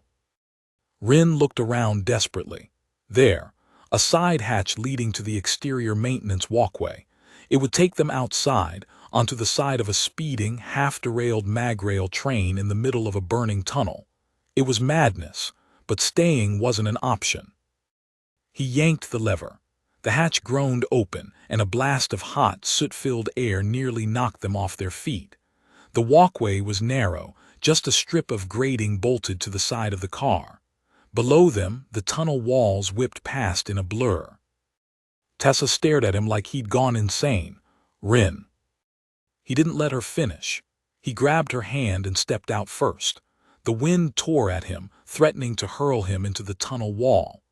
Rin looked around desperately. There, a side hatch leading to the exterior maintenance walkway. It would take them outside, onto the side of a speeding, half-derailed mag-rail train in the middle of a burning tunnel. It was madness, but staying wasn't an option. He yanked the lever. The hatch groaned open, and a blast of hot, soot-filled air nearly knocked them off their feet. The walkway was narrow, just a strip of grating bolted to the side of the car. Below them, the tunnel walls whipped past in a blur. Tessa stared at him like he'd gone insane. "Rin." He didn't let her finish. He grabbed her hand and stepped out first. The wind tore at him, threatening to hurl him into the tunnel wall.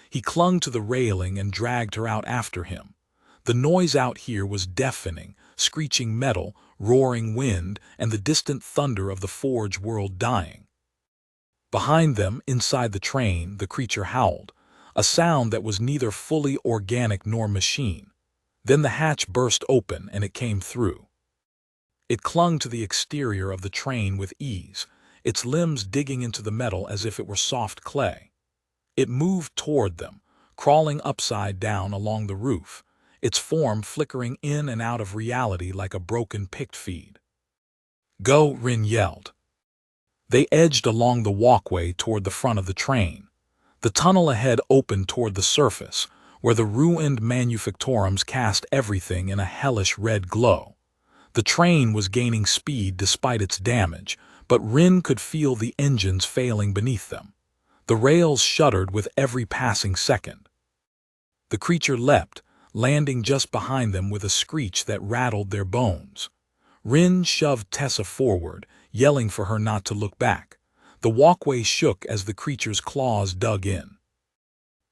He clung to the railing and dragged her out after him. The noise out here was deafening, screeching metal, roaring wind, and the distant thunder of the forge world dying. Behind them, inside the train, the creature howled, a sound that was neither fully organic nor machine. Then the hatch burst open and it came through. It clung to the exterior of the train with ease, its limbs digging into the metal as if it were soft clay. It moved toward them, crawling upside down along the roof, its form flickering in and out of reality like a broken pict feed. "Go," Rin yelled. They edged along the walkway toward the front of the train. The tunnel ahead opened toward the surface, where the ruined manufactorums cast everything in a hellish red glow. The train was gaining speed despite its damage, but Rin could feel the engines failing beneath them. The rails shuddered with every passing second. The creature leapt, landing just behind them with a screech that rattled their bones. Rin shoved Tessa forward, yelling for her not to look back. The walkway shook as the creature's claws dug in.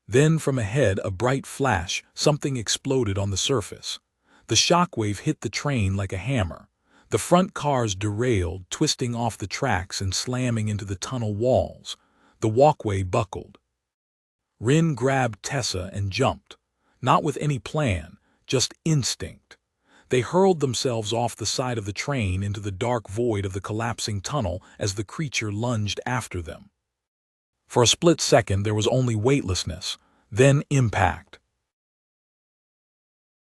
Then from ahead, a bright flash, something exploded on the surface. The shockwave hit the train like a hammer. The front cars derailed, twisting off the tracks and slamming into the tunnel walls. The walkway buckled. Rin grabbed Tessa and jumped, not with any plan, just instinct. They hurled themselves off the side of the train into the dark void of the collapsing tunnel as the creature lunged after them. For a split second there was only weightlessness, then impact.